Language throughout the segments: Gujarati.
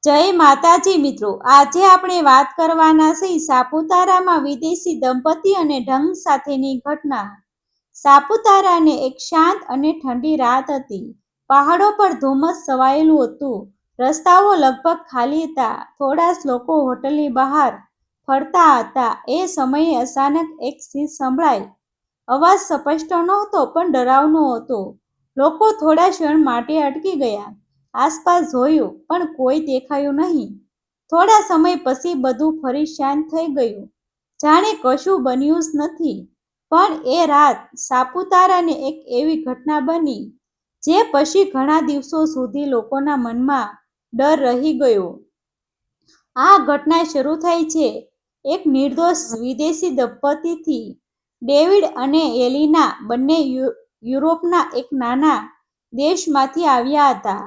જય માતાજી મિત્રો, આજે આપણે વાત કરવાના છે સાપુતારામાં વિદેશી દંપતી અને ઢંગ સાથેની ઘટના। સાપુતારાને એક શાંત અને ઠંડી રાત હતી। પહાડો પર ધુમ્મસ છવાયેલું હતું। રસ્તાઓ લગભગ ખાલી હતા। થોડા જ લોકો હોટલની બહાર ફરતા હતા। એ સમયે અચાનક એક ચીસ સંભળાઈ। અવાજ સ્પષ્ટ નહોતો પણ ડરાવનો હતો। લોકો થોડા ક્ષણ માટે અટકી ગયા, આસપાસ જોયું, પણ કોઈ દેખાયું નહીં। થોડા સમય પછી બધું ફરી શાંત થઈ ગયું, જાણે કશું બન્યું જ નથી। પણ એ રાત સાપુતારાને એક એવી ઘટના બની જે પછી ઘણા દિવસો સુધી લોકોના મનમાં ડર રહી ગયો। આ ઘટના શરૂ થાય છે એક નિર્દોષ વિદેશી દંપતીથી। ડેવિડ અને એલિના બંને યુરોપના એક નાના દેશમાંથી આવ્યા હતા।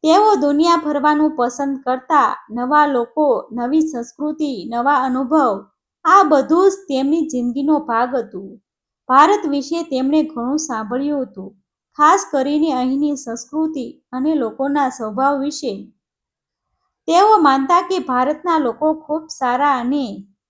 તેઓ દુનિયા ફરવાનું પસંદ કરતા। નવા લોકો, નવી સંસ્કૃતિ, નવા અનુભવ, આ બધું જ તેમની જિંદગીનો ભાગ હતું। ભારત વિશે તેમણે ઘણું સાંભળ્યું હતું, ખાસ કરીને અહીંની સંસ્કૃતિ અને લોકોના સ્વભાવ વિશે। તેઓ માનતા કે ભારતના લોકો ખૂબ સારા અને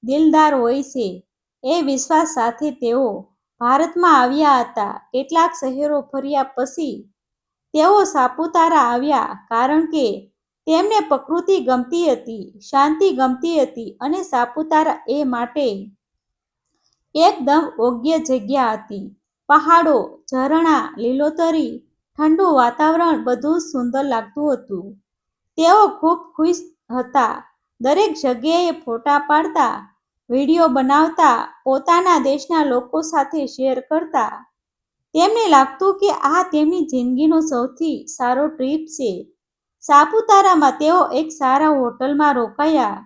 દિલદાર હોય છે। એ વિશ્વાસ સાથે તેઓ ભારતમાં આવ્યા હતા। કેટલાક શહેરો ફર્યા પછી તેઓ સાપુતારા આવ્યા, કારણ કે તેમને પ્રકૃતિ ગમતી હતી, શાંતિ ગમતી હતી અને સાપુતારા એ માટે એકદમ યોગ્ય જગ્યા હતી। પહાડો, ઝરણા, લીલોતરી, ઠંડુ વાતાવરણ, બધું જ સુંદર લાગતું હતું। તેઓ ખૂબ ખુશ હતા। દરેક જગ્યાએ ફોટા પાડતા, વિડીયો બનાવતા, પોતાના દેશના લોકો સાથે શેર કરતા। તેમને લાગતું કે આ તેમની જિંદગીનો સૌથી સારો ટ્રીપ છે। સાપુતારામાં તેઓ એક સારા હોટલમાં રોકાયા।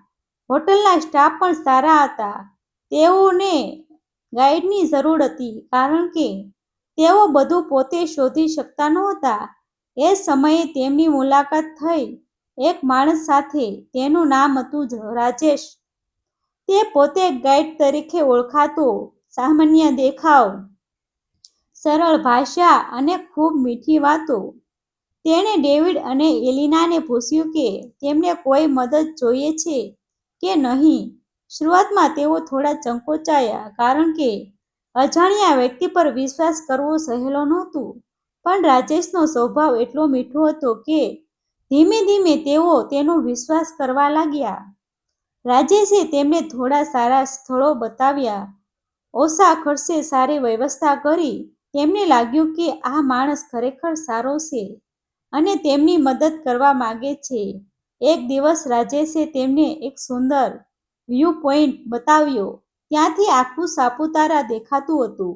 હોટલના સ્ટાફ પણ સારા હતા। તેઓને ગાઈડની જરૂર હતી, કારણ કે તેઓ બધું પોતે શોધી શકતા નહોતા। એ સમયે તેમની મુલાકાત થઈ એક માણસ સાથે। તેનું નામ હતું રાજેશ। તે પોતે ગાઈડ તરીકે ઓળખાતો। સામાન્ય દેખાવ, સરળ ભાષા અને ખૂબ મીઠી વાતો। તેણે ડેવિડ અને એલિનાને પૂછ્યું કે તેમને કોઈ મદદ જોઈએ છે કે નહીં। શરૂઆતમાં તેઓ થોડા સંકોચાયા, કારણ કે અજાણ્યા વ્યક્તિ પર વિશ્વાસ કરવો સહેલો નહોતું। પણ રાજેશનો સ્વભાવ એટલો મીઠો હતો કે ધીમે ધીમે તેઓ તેનો વિશ્વાસ કરવા લાગ્યા। રાજેશે તેમને થોડા સારા સ્થળો બતાવ્યા, ઓછા ખર્ચે સારી વ્યવસ્થા કરી। તેમને લાગ્યું કે આ માણસ ખરેખર સારો છે અને તેમની મદદ કરવા માંગે છે। એક દિવસ રાજેશે તેમને એક સુંદર વ્યૂ પોઈન્ટ બતાવ્યો, ત્યાંથી આખું સાપુતારા દેખાતું હતું।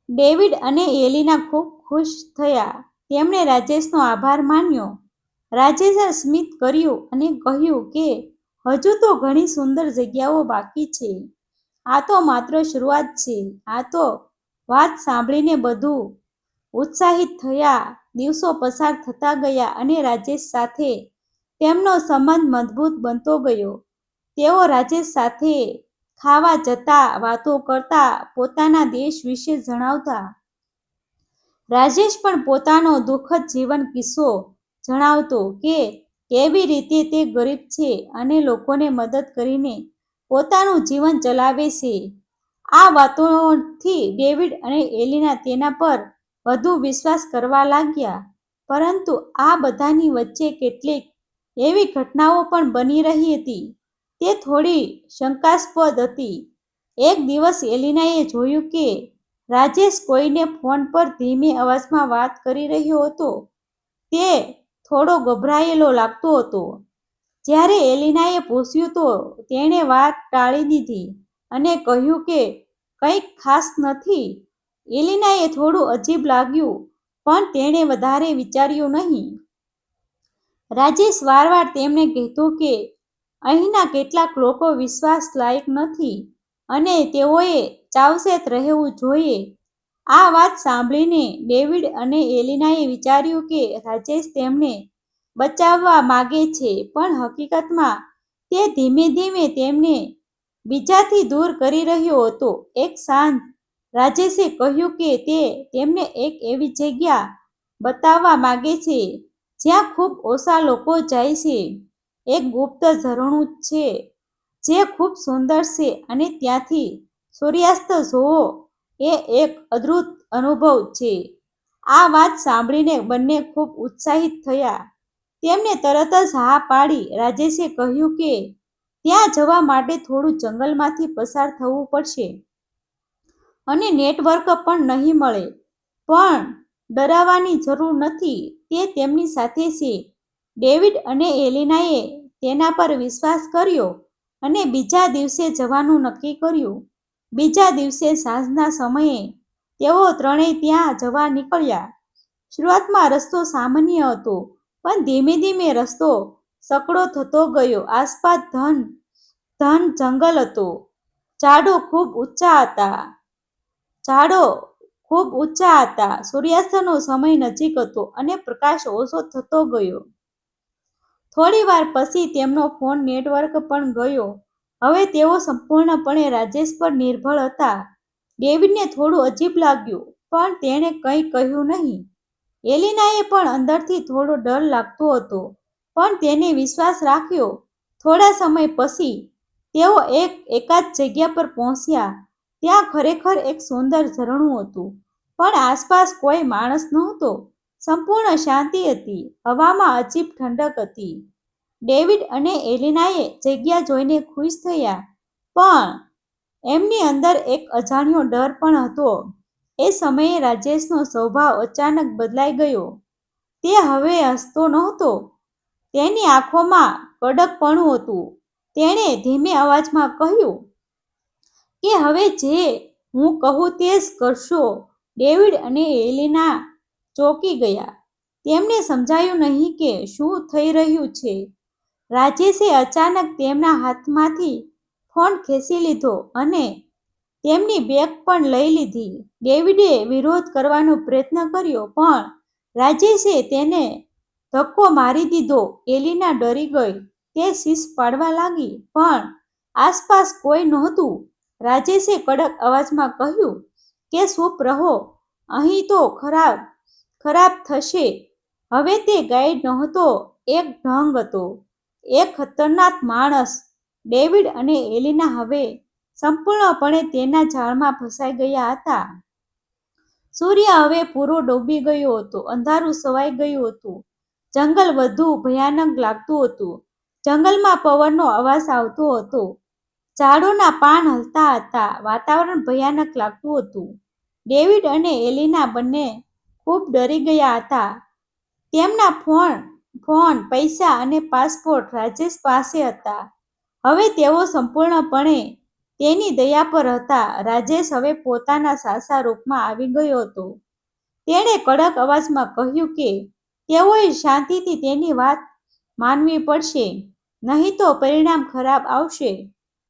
ડેવિડ અને એલિના ખૂબ ખુશ થયા। તેમણે રાજેશનો આભાર માન્યો। રાજેશે સ્મિત કર્યું અને કહ્યું કે હજુ તો ઘણી સુંદર જગ્યાઓ બાકી છે। આ તો માત્ર શરૂઆત છે। આ તો વાત સાંભળીને બધું ઉત્સાહિત થયા। દિવસો પસાર થતા ગયા અને રાજેશ સાથે તેમનો સંબંધ મજબૂત બનતો ગયો। તેઓ રાજેશ સાથે ખાવા જતા, વાતો કરતા, પોતાના દેશ વિશે જણાવતા। રાજેશ પણ પોતાનો દુઃખદ જીવન કિસ્સો જણાવતો કે કેવી રીતે તે ગરીબ છે અને લોકોને મદદ કરીને પોતાનું જીવન ચલાવે છે। આ વાતોથી ડેવિડ અને એલિના તેના પર વધુ વિશ્વાસ કરવા લાગ્યા। પરંતુ આ બધાની વચ્ચે કેટલીક એવી ઘટનાઓ પણ બની રહી હતી તે થોડી શંકાસ્પદ હતી। એક દિવસ એલિનાએ જોયું કે રાજેશ કોઈને ફોન પર ધીમે અવાજમાં વાત કરી રહ્યો હતો। તે થોડો ગભરાયેલો લાગતો હતો। જ્યારે એલિનાએ પૂછ્યું તો તેણે વાત ટાળી દીધી અને કહ્યું કે કંઈ ખાસ નથી। એલિનાએ થોડું અજીબ લાગ્યું, પણ તેણે વધારે વિચાર્યું નહીં। રાજેશ વારંવાર તેમને કહેતો કે અહીંના કેટલાક લોકો વિશ્વાસ લાયક નથી અને તેઓએ સાવચેત રહેવું જોઈએ। આ વાત સાંભળીને ડેવિડ અને એલિનાએ વિચાર્યું કે રાજેશ તેમને બચાવવા માંગે છે, પણ હકીકતમાં તે ધીમે ધીમે તેમને બીજાથી દૂર કરી રહ્યો હતો। એક સાંજ રાજેશે કહ્યું કે તે તેમને એક એવી જગ્યા બતાવવા માંગે છે જ્યાં ખૂબ ઓછા લોકો જાય છે. એક ગુપ્ત ઝરણું છે જે ખૂબ સુંદર છે અને ત્યાંથી સૂર્યાસ્ત જોવો એ એક અદ્ભુત અનુભવ છે. આ વાત સાંભળીને બંને ખૂબ ઉત્સાહિત થયા. તેમને તરત જ હા પાડી. રાજેશે કહ્યું કે ત્યાં જવા માટે થોડું જંગલમાંથી પસાર થવું પડશે અને નેટવર્ક પણ નહીં મળે. પણ ડરાવાની જરૂર નથી, તે તેમની સાથે છે. ડેવિડ અને એલિનાએ તેના પર વિશ્વાસ કર્યો અને બીજા દિવસે જવાનું નક્કી કર્યું. બીજા દિવસે સાંજના સમયે તેઓ ત્રણેય ત્યાં જવા નીકળ્યા. શરૂઆતમાં રસ્તો સામાન્ય હતો, પણ ધીમે ધીમે રસ્તો સંકડો થતો ગયો. આસપાસ ઘન જંગલ હતો. ઝાડો ખૂબ ઊંચા હતા. સૂર્યાસ્તનો સમય નજીક હતો અને પ્રકાશ ઓછો થતો ગયો. થોડી વાર પછી તેમનો ફોન નેટવર્ક પણ ગયો. હવે તેઓ સંપૂર્ણપણે રાજેશ પર નિર્ભર હતા. ડેવિડને થોડું અજીબ લાગ્યું, પણ તેણે કંઈ કહ્યું નહીં. એલિનાએ પણ અંદરથી થોડો ડર લાગતો હતો, પણ તેને વિશ્વાસ રાખ્યો. થોડા સમય પછી તેઓ એકાદ જગ્યા પર પહોંચ્યા. ત્યાં ખરેખર એક સુંદર ઝરણું હતું, પણ આસપાસ કોઈ માણસ નહોતો. સંપૂર્ણ શાંતિ હતી. હવામાં અજીબ ઠંડક હતી. ડેવિડ અને એલિનાએ જગ્યા જોઈને ખુશ થયા, પણ એમની અંદર એક અજાણ્યો ડર પણ હતો. એ સમયે રાજેશનો સ્વભાવ અચાનક બદલાઈ ગયો. તે હવે હસતો નહોતો. તેની આંખોમાં કડકપણું હતું. તેણે ધીમે અવાજમાં કહ્યું કે હવે જે હું કહું તે જ કરશો. ડેવિડ અને એલિના ચોંકી ગયા. તેમને સમજાયું નહીં કે શું થઈ રહ્યું છે. રાજેશે અચાનક તેમના હાથમાંથી ફોન ખેંચી લીધો અને તેમની બેગ પણ લઈ લીધી. ડેવિડે વિરોધ કરવાનો પ્રયત્ન કર્યો, પણ રાજેશે તેને ધક્કો મારી દીધો. એલિના ડરી ગઈ. તે ચીસ પાડવા લાગી, પણ આસપાસ કોઈ નહોતું. રાજેશે કડક અવાજમાં કહ્યું કે ચૂપ રહો, અહીં તો ખરાબ થશે. હવે તે ગાઈડ નહોતો, એક ઢંગ હતો, એક ખતરનાક માણસ. ડેવિડ અને એલિના હવે સંપૂર્ણપણે તેના જાળમાં ફસાઈ ગયા હતા. સૂર્ય હવે પૂરો ડૂબી ગયો હતો. અંધારું છવાઈ ગયું હતું. જંગલ વધુ ભયાનક લાગતું હતું. જંગલમાં પવનનો અવાજ આવતો હતો. ઝાડોના પાન હલતા હતા. વાતાવરણ ભયાનક લાગતું હતું. ડેવિડ અને એલિના બંને ખૂબ ડરી ગયા હતા. તેમના ફોન, પૈસા અને પાસપોર્ટ રાજેશ પાસે હતા. હવે તેઓ સંપૂર્ણપણે તેની દયા પર હતા. રાજેશ હવે પોતાના સાચા રૂપમાં આવી ગયો હતો. તેણે કડક અવાજમાં કહ્યું કે તેઓએ શાંતિથી તેની વાત માનવી પડશે, નહીં તો પરિણામ ખરાબ આવશે.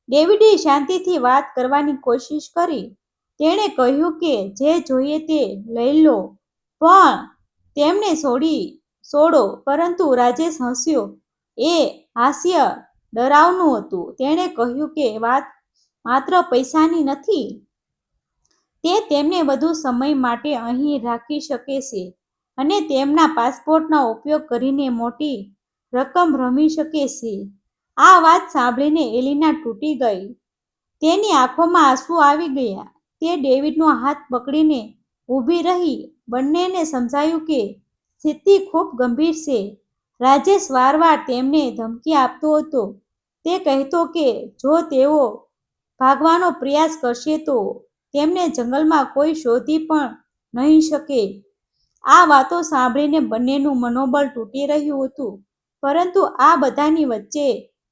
ડેવિડે શાંતિથી વાત કરવાની કોશિશ કરી. તેણે કહ્યું કે જે જોઈએ તે લઈ લો, પણ તેમને છોડો. પરંતુ રાજેશ હસ્યો. એ હાસ્ય ડરાવનું હતું. તેણે કહ્યું કે વાત માત્ર પૈસાની નથી. તે તેમને વધુ સમય માટે અહીં રાખી શકે છે અને તેમના પાસપોર્ટનો ઉપયોગ કરીને મોટી રકમ રમી શકે છે. આ વાત સાંભળીને એલિના તૂટી ગઈ. તેની આંખોમાં આંસુ આવી ગયા. તે ડેવિડનો હાથ પકડીને ઊભી રહી. બંનેને સમજાયું કે સ્થિતિ ખૂબ ગંભીર છે. રાજેશ વારંવાર તેમને ધમકી આપતો હતો. તે કહેતો કે જો તેઓ ભાગવાનો પ્રયાસ કરશે તો તેમને જંગલમાં કોઈ શોધી પણ નહીં શકે. આ વાતો સાંભળીને બંનેનું મનોબળ તૂટી રહ્યું હતું. પરંતુ આ બધાની વચ્ચે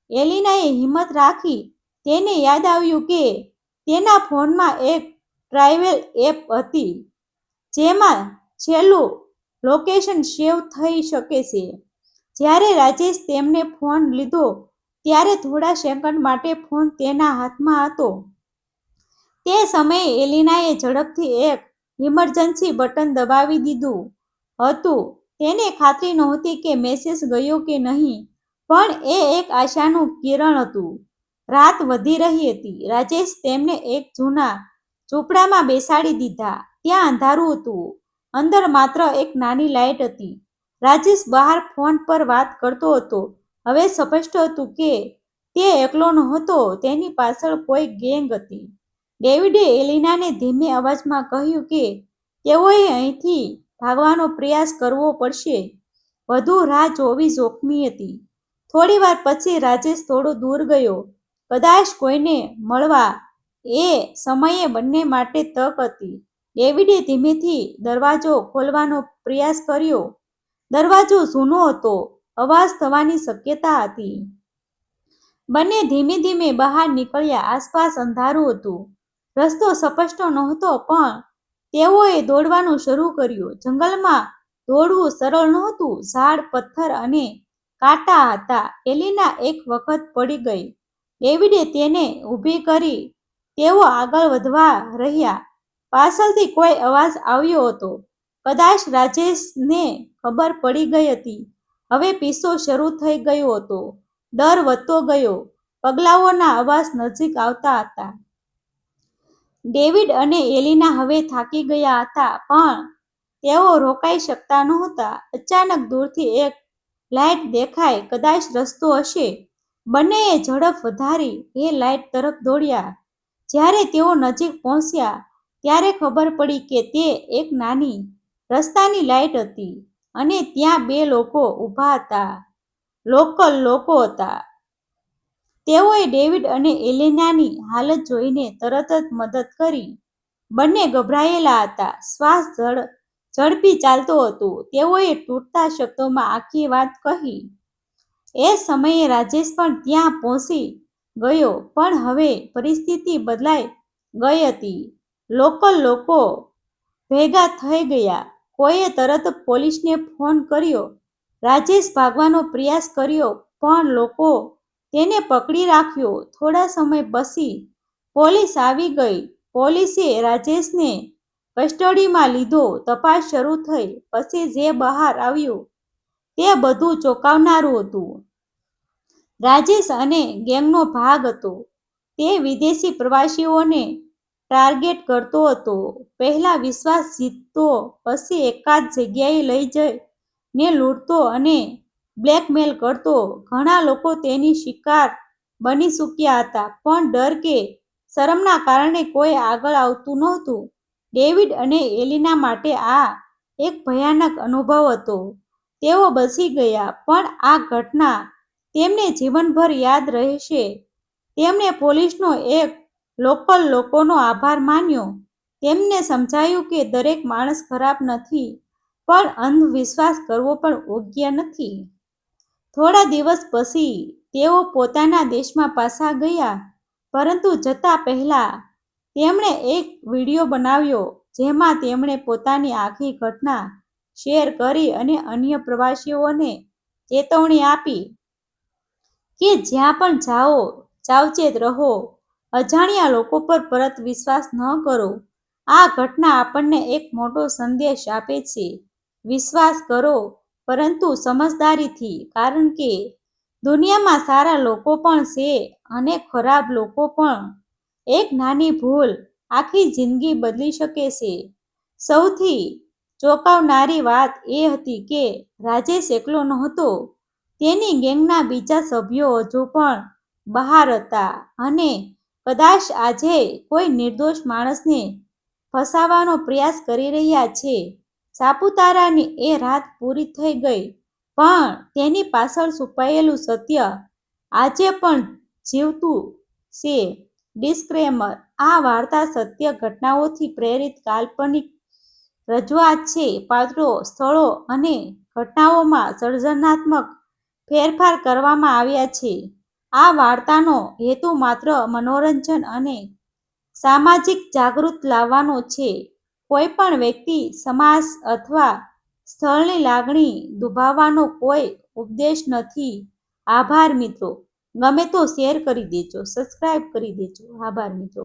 એલિનાએ હિંમત રાખી. તેને યાદ આવ્યું કે તેના ફોનમાં એક ટ્રાવેલ એપ હતી, જેમાં છેલ્લું લોકેશન સેવ થઈ શકે છે. જ્યારે રાજેશ તેમને ફોન લીધો ત્યારે થોડા સેકન્ડ માટે ફોન તેના હાથમાં હતો. તે સમયે એલિનાએ ઝડપથી એક ઇમરજન્સી બટન દબાવી દીધું હતું. તેને ખાતરી નહોતી કે મેસેજ ગયો કે નહીં, પણ એ એક આશાનું કિરણ હતું. રાત વધી રહી હતી. રાજેશ તેમને એક જૂના ઝૂંપડામાં બેસાડી દીધા. ત્યાં અંધારું હતું. અંદર માત્ર એક નાની લાઇટ હતી. રાજેશ બહાર ફોન પર વાત કરતો હતો. હવે સ્પષ્ટ હતું કે તે એકલો નહોતો, તેની પાછળ કોઈ ગેંગ હતી. ડેવિડે એલિનાને ધીમે અવાજમાં કહ્યું કે તેઓએ અહીંથી ભાગવાનો પ્રયાસ કરવો પડશે. વધુ રાહ જોવી જોખમી હતી. થોડીવાર પછી રાજેશ થોડો દૂર ગયો, કદાચ કોઈને મળવા. એ સમયે બંને માટે તક હતી. ડેવિડે ધીમેથી દરવાજો ખોલવાનો પ્રયાસ કર્યો. દરવાજો જૂનો હતો, અવાજ થવાની શક્યતા હતી. બંને ધીમે ધીમે બહાર નીકળ્યા. આસપાસ અંધારું હતું. રસ્તો સ્પષ્ટ નહોતો, પણ તેઓએ દોડવાનું શરૂ કર્યું. જંગલમાં દોડવું સરળ નહોતું. ઝાડ, પથ્થર અને કાંટા હતા. એલિના એક વખત પડી ગઈ. ડેવિડે તેને ઊભી કરી. તેઓ આગળ વધવા રહ્યા. પાછળથી કોઈ અવાજ આવ્યો હતો. કદાચ રાજેશને ખબર પડી ગઈ હતી. હવે પીછો શરૂ થઈ ગયો હતો. ડર વધતો ગયો. પગલાઓના અવાજ નજીક આવતા હતા. ડેવિડ અને એલિના હવે થાકી ગયા હતા, પણ તેઓ રોકાઈ શકતા નહોતા. અચાનક દૂરથી એક લાઇટ દેખાઈ. કદાચ રસ્તો હશે. બંનેએ ઝડપ વધારી. એ લાઇટ તરફ દોડ્યા. જ્યારે તેઓ નજીક પહોંચ્યા, ત્યારે ખબર પડી કે તે એક નાની રસ્તાની લાઇટ હતી અને ત્યાં બે લોકો ઊભા હતા. લોકલ લોકો હતા. તેઓએ ડેવિડ અને એલિનાની હાલત જોઈને તરત જ મદદ કરી. બંને ગભરાયેલા હતા. શ્વાસ ઝડપી ચાલતો હતો. તેઓએ તૂટતા શબ્દોમાં આખી વાત કહી. એ સમયે રાજેશ પણ ત્યાં પહોંચી ગયો, પણ હવે પરિસ્થિતિ બદલાઈ ગઈ હતી. લોકલ લોકો ભેગા થઈ ગયા. કોઈએ તરત પોલીસને ફોન કર્યો. રાજેશ ભાગવાનો પ્રયાસ કર્યો, પણ લોકો તેને પકડી રાખ્યો. થોડા સમય પછી પોલીસ આવી ગઈ. પોલીસે રાજેશને કસ્ટડીમાં લીધો. તપાસ શરૂ થઈ. પછી જે બહાર આવ્યું તે બધું ચોંકાવનારું હતું. રાજેશ અને ગેંગનો ભાગ હતો. તે વિદેશી પ્રવાસીઓને ટાર્ગેટ કરતો હતો. પહેલા વિશ્વાસ જીતતો, પછી એકાદ જગ્યાએ લઈ જઈને લૂંટતો અને બ્લેકમેલ કરતો. ઘણા લોકો તેની શિકાર બની ચૂક્યા હતા, પણ ડર કે શરમના કારણે કોઈ આગળ આવતું નહોતું. ડેવિડ અને એલિના માટે આ એક ભયાનક અનુભવ હતો. તેઓ બચી ગયા, પણ આ ઘટના તેમને જીવનભર યાદ રહેશે. તેમણે પોલીસનો એક લોકલ લોકોનો આભાર માન્યો. તેમને સમજાયું કે દરેક માણસ ખરાબ નથી, પણ અંધવિશ્વાસ કરવો પણ યોગ્ય નથી. થોડા દિવસ પછી તેઓ પોતાના દેશમાં પાછા ગયા, પરંતુ જતા પહેલા તેમણે એક વિડિયો બનાવ્યો, જેમાં તેમણે પોતાની આખી ઘટના શેર કરી અને અન્ય પ્રવાસીઓને ચેતવણી આપી કે જ્યાં પણ જાઓ, સાવચેત રહો. અજાણ્યા લોકો પર પરત વિશ્વાસ ન કરો. આ ઘટના આપણને એક મોટો સંદેશ આપે છે. વિશ્વાસ કરો, પરંતુ સમજદારીથી, કારણ કે દુનિયામાં સારા લોકો પણ છે અને ખરાબ લોકો પણ. એક નાની ભૂલ આખી જિંદગી બદલી શકે છે. સૌથી ચોંકાવનારી વાત એ હતી કે રાજેશ એકલો નહોતો. તેની ગેંગના બીજા સભ્યો હજુ પણ બહાર હતા અને કદાચ આજે કોઈ નિર્દોષ માણસને ફસાવવાનો પ્રયાસ કરી રહ્યા છે. સાપુતારાની એ રાત પૂરી થઈ ગઈ, પણ તેની પાછળ છુપાયેલું સત્ય આજે પણ જીવતું છે. ડિસ્ક્લેમર: આ વાર્તા સત્ય ઘટનાઓથી પ્રેરિત કાલ્પનિક રજૂઆત છે. પાત્રો, સ્થળો અને ઘટનાઓમાં સર્જનાત્મક ફેરફાર કરવામાં આવ્યા છે. આ વાર્તાનો હેતુ માત્ર મનોરંજન અને સામાજિક જાગૃતિ લાવવાનો છે. કોઈ પણ વ્યક્તિ, સમાજ અથવા સ્થળની લાગણી દુભાવવાનો કોઈ ઉદ્દેશ નથી. આભાર મિત્રો. ગમે તો શેર કરી દેજો, સબસ્ક્રાઇબ કરી દેજો. આભાર મિત્રો.